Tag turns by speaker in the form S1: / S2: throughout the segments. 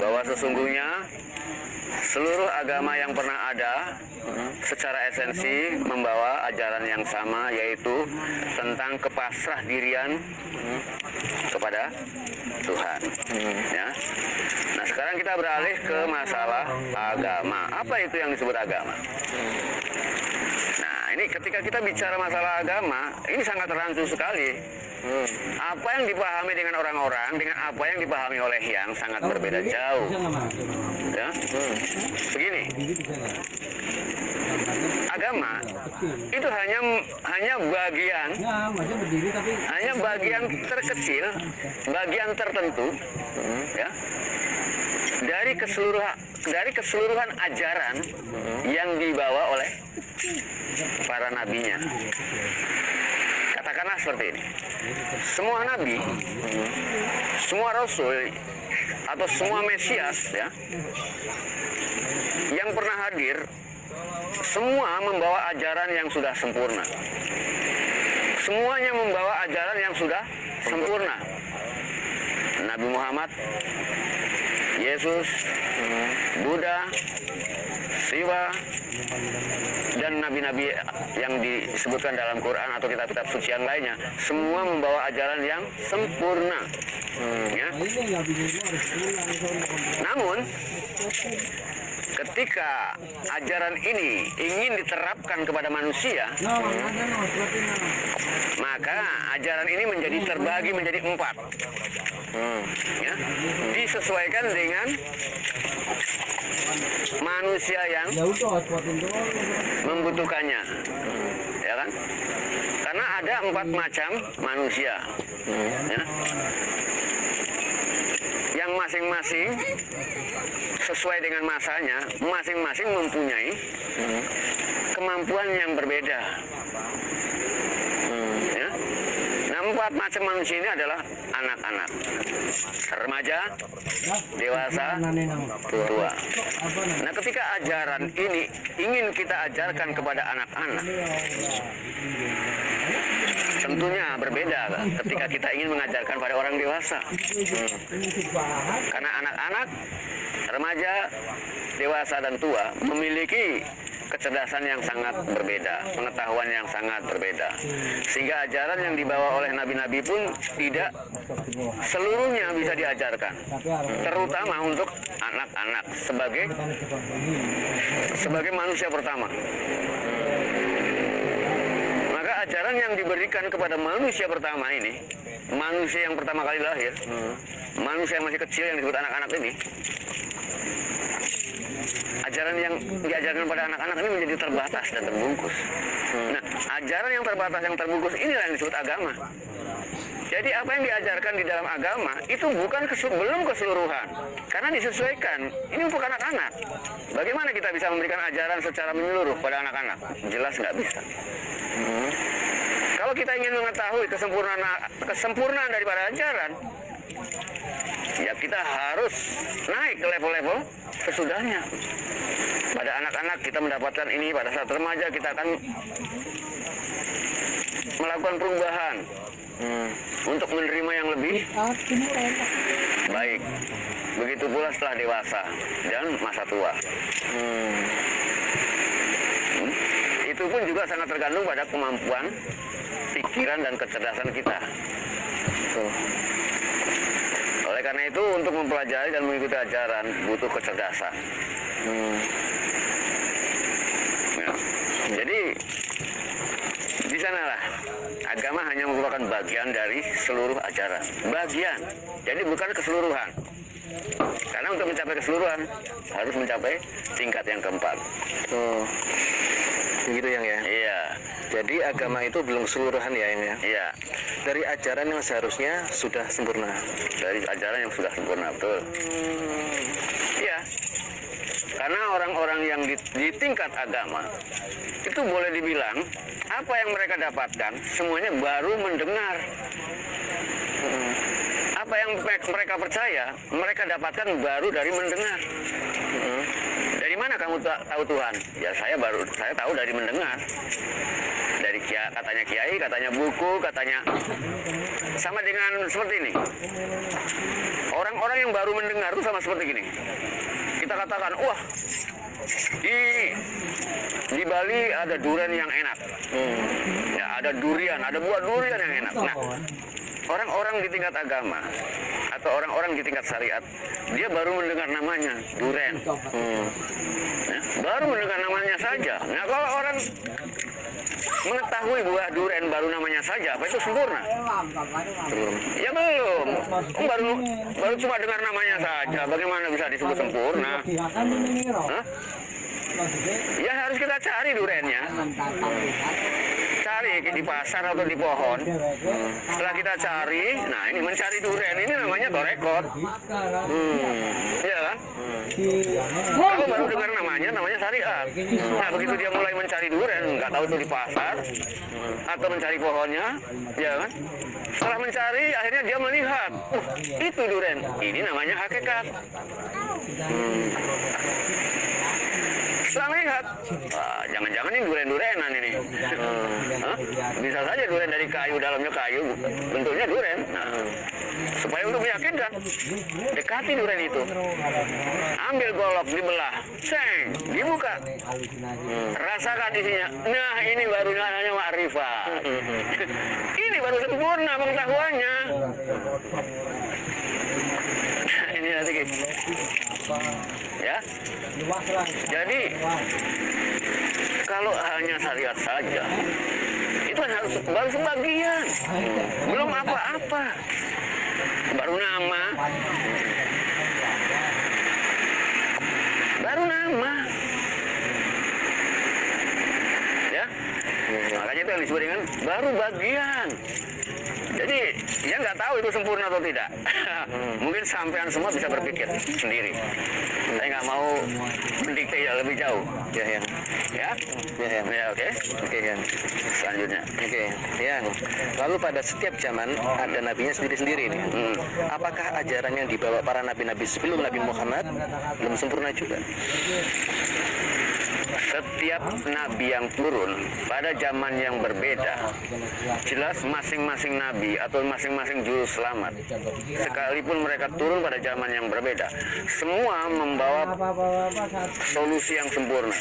S1: bahwa sesungguhnya seluruh agama yang pernah ada secara esensi membawa ajaran yang sama, yaitu tentang kepasrah dirian kepada Tuhan. Ya. Nah, sekarang kita beralih ke masalah agama. Apa itu yang disebut agama? Nah, ini ketika kita bicara masalah agama, ini sangat rancu sekali. Apa yang dipahami dengan orang-orang dengan apa yang dipahami oleh yang sangat berbeda jauh. Ya. Begini, agama itu hanya bagian terkecil, bagian tertentu, ya, dari keseluruhan ajaran yang dibawa oleh para nabinya. Katakanlah seperti ini, semua nabi, semua rasul atau semua mesias, ya, yang pernah hadir, semua membawa ajaran yang sudah sempurna. Semuanya membawa ajaran yang sudah sempurna. Nabi Muhammad, Yesus, Buddha, Siwa, dan nabi-nabi yang disebutkan dalam Quran atau kitab-kitab suci yang lainnya, semua membawa ajaran yang sempurna. Ya. Namun, ketika ajaran ini ingin diterapkan kepada manusia, maka ajaran ini menjadi terbagi menjadi 4. Ya. Disesuaikan dengan manusia yang membutuhkannya, ya kan? Karena ada 4 macam manusia, ya, yang masing-masing sesuai dengan masanya, masing-masing mempunyai kemampuan yang berbeda. Ya. Nah, 4 macam manusia ini adalah anak-anak, remaja, dewasa, tua. Nah, ketika ajaran ini ingin kita ajarkan kepada anak-anak, tentunya berbeda ketika kita ingin mengajarkan pada orang dewasa. Karena anak-anak, remaja, dewasa, dan tua memiliki kecerdasan yang sangat berbeda, pengetahuan yang sangat berbeda. Sehingga ajaran yang dibawa oleh nabi-nabi pun tidak seluruhnya bisa diajarkan. Terutama untuk anak-anak sebagai manusia pertama. Maka ajaran yang diberikan kepada manusia pertama ini, manusia yang pertama kali lahir, manusia yang masih kecil yang disebut anak-anak ini, ajaran yang diajarkan pada anak-anak ini menjadi terbatas dan terbungkus. Nah, ajaran yang terbatas yang terbungkus inilah yang disebut agama. Jadi apa yang diajarkan di dalam agama itu belum keseluruhan, karena disesuaikan. Ini untuk anak-anak. Bagaimana kita bisa memberikan ajaran secara menyeluruh pada anak-anak? Jelas nggak bisa. Kalau kita ingin mengetahui kesempurnaan daripada ajaran, ya kita harus naik ke level-level sesudahnya. Pada anak-anak kita mendapatkan ini, pada saat remaja kita akan melakukan perubahan untuk menerima yang lebih baik. Begitu pula setelah dewasa dan masa tua. Itu pun juga sangat tergantung pada kemampuan pikiran dan kecerdasan kita. Oleh karena itu, untuk mempelajari dan mengikuti ajaran butuh kecerdasan. Ya. Jadi di sanalah agama hanya merupakan bagian dari seluruh ajaran. Bagian, jadi bukan keseluruhan. Karena untuk mencapai keseluruhan harus mencapai tingkat yang keempat.
S2: Begitu yang ya.
S1: Iya.
S2: Jadi agama itu belum keseluruhan ya yang ya.
S1: Iya.
S2: Dari ajaran yang seharusnya sudah sempurna.
S1: Dari ajaran yang sudah sempurna, betul. Iya. Karena orang-orang yang di tingkat agama itu boleh dibilang apa yang mereka dapatkan semuanya baru mendengar. Apa yang mereka percaya mereka dapatkan baru dari mendengar. Dari mana kamu tahu Tuhan? Ya saya tahu dari mendengar. Dari katanya kiai, katanya buku, katanya sama dengan seperti ini. orang-orang yang baru mendengar itu sama seperti gini. Kita katakan, wah, di Bali ada durian yang enak. Ya, ada durian, ada buah durian yang enak. Nah, orang-orang di tingkat agama atau orang-orang di tingkat syariat, dia baru mendengar namanya durian. Ya, baru mendengar namanya saja. Nah, kalau orang mengetahui buah durian baru namanya saja, apa itu sempurna?
S2: Belum.
S1: Ya belum. Baru cuma dengar namanya saja. Bagaimana bisa disebut sempurna? Hah? Ya harus kita cari duriannya. Cari di pasar atau di pohon. Setelah kita cari, nah ini mencari durian ini namanya torekot. Iya kan? Kalau baru dengar namanya syariat. Nah begitu dia mulai mencari durian, nggak tahu itu di pasar atau mencari pohonnya, ya kan? Setelah mencari, akhirnya dia melihat, itu durian. Ini namanya hakikat. Setelah melihat, jangan-jangan ini durian-durianan ini. Hah? Bisa saja durian dari kayu, dalamnya kayu, bentuknya durian. Nah, supaya untuk meyakinkan, dekati durian itu. Ambil golok, dibelah, seng, dibuka. Rasakan isinya. Nah, ini baru namanya makrifat. Ini baru sempurna pengetahuannya. Ini nanti ya. Jadi kalau hanya syariat saja itu kan harus baru sebagian, belum apa-apa, baru nama, ya. Makanya itu yang disebut dengan baru bagian. Jadi dia nggak tahu itu sempurna atau tidak. Mungkin sampean semua bisa berpikir sendiri. Saya nggak mau mendikte ya lebih jauh.
S2: Ya.
S1: Ya, oke.
S2: Oke, Yang.
S1: Selanjutnya.
S2: Oke, Yang. Lalu pada setiap zaman ada nabinya sendiri-sendiri nih. Apakah ajaran yang dibawa para nabi-nabi sebelum Nabi Muhammad belum sempurna juga?
S1: Setiap nabi yang turun pada zaman yang berbeda, jelas masing-masing nabi atau masing-masing juru selamat, sekalipun mereka turun pada zaman yang berbeda, semua membawa solusi yang sempurna.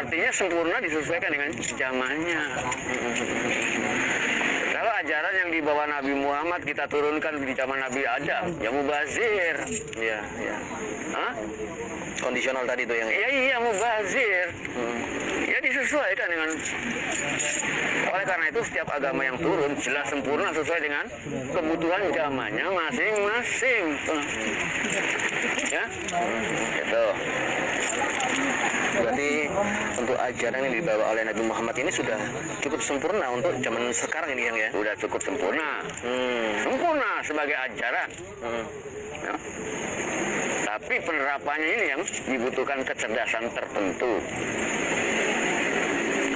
S1: Artinya sempurna disesuaikan dengan zamannya. Kalau ajaran yang dibawa Nabi Muhammad kita turunkan di zaman Nabi Adam, ya mubazir.
S2: Ya.
S1: Hah?
S2: Kondisional tadi tuh yang.
S1: Iya mubazir. Ya disesuaikan dengan. Oleh karena itu setiap agama yang turun jelas sempurna sesuai dengan kebutuhan zamannya masing-masing. Ya, gitu.
S2: Berarti untuk ajaran yang dibawa oleh Nabi Muhammad ini sudah cukup sempurna untuk zaman sekarang ini, Yang, ya?
S1: Sudah cukup sempurna. Sempurna sebagai ajaran. Ya. Tapi penerapannya ini yang dibutuhkan kecerdasan tertentu.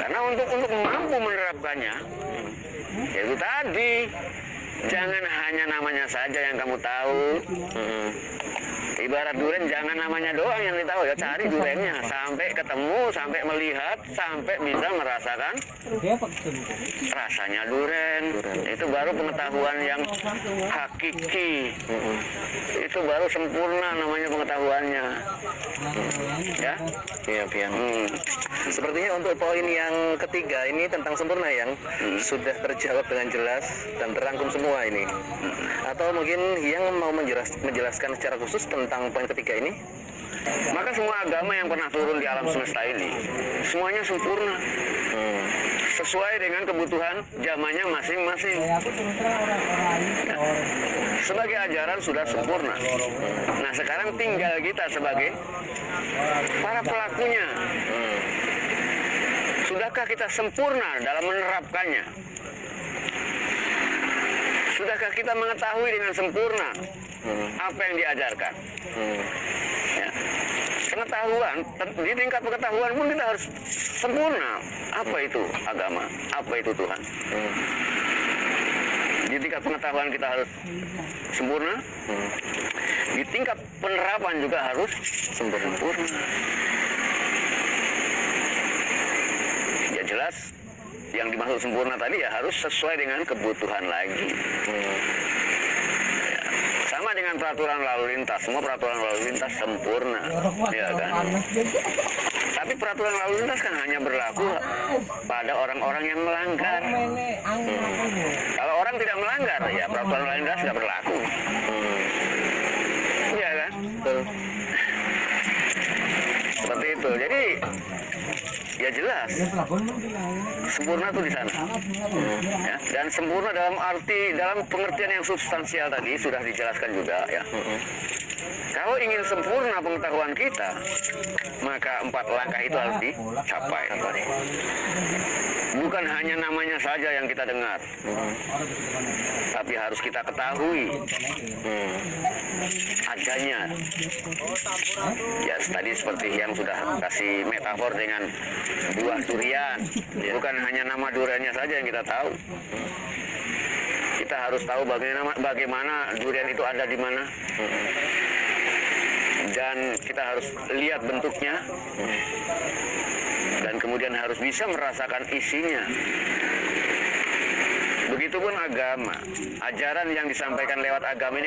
S1: Karena untuk mampu menerapkannya, yaitu tadi, jangan hanya namanya saja yang kamu tahu. Ibarat durian, jangan namanya doang yang ditahu, ya cari duriannya sampai ketemu, sampai melihat, sampai bisa merasakan rasanya durian. Itu baru pengetahuan yang hakiki. Itu baru sempurna namanya pengetahuannya. Ya,
S2: Iya, Yang. Sepertinya untuk poin yang ketiga ini tentang sempurna, Yang sudah terjawab dengan jelas dan terangkum semua ini. Atau mungkin Yang mau menjelaskan secara khusus tentang poin ketiga ini?
S1: Maka semua agama yang pernah turun di alam semesta ini semuanya sempurna, sesuai dengan kebutuhan zamannya masing-masing. Ya. Sebagai ajaran sudah sempurna. Nah sekarang tinggal kita sebagai para pelakunya. Sudahkah kita sempurna dalam menerapkannya? Sudahkah kita mengetahui dengan sempurna apa yang diajarkan? Ya. Pengetahuan, di tingkat pengetahuan pun kita harus sempurna. Apa itu agama? Apa itu Tuhan? Di tingkat pengetahuan kita harus sempurna. Di tingkat penerapan juga harus sempurna. Ya jelas, yang dimaksud sempurna tadi ya harus sesuai dengan kebutuhan lagi. dengan peraturan lalu lintas. Semua peraturan lalu lintas sempurna, ya kan? Tapi peraturan lalu lintas kan hanya berlaku pada orang-orang yang melanggar. Kalau orang tidak melanggar, ya peraturan lalu lintas tidak berlaku. Iya kan?
S2: Betul.
S1: Seperti itu. Jadi ya jelas sempurna tuh di sana. Ya. Dan sempurna dalam pengertian yang substansial tadi sudah dijelaskan juga ya. Kalau ingin sempurna pengetahuan kita, maka 4 langkah itu harus dicapai. Bukan hanya namanya saja yang kita dengar, tapi harus kita ketahui adanya. Ya tadi seperti yang sudah kasih metafor dengan buah durian. Bukan hanya nama duriannya saja yang kita tahu. Kita harus tahu bagaimana durian itu ada di mana. Dan kita harus lihat bentuknya. Dan kemudian harus bisa merasakan isinya. Begitupun agama. Ajaran yang disampaikan lewat agama ini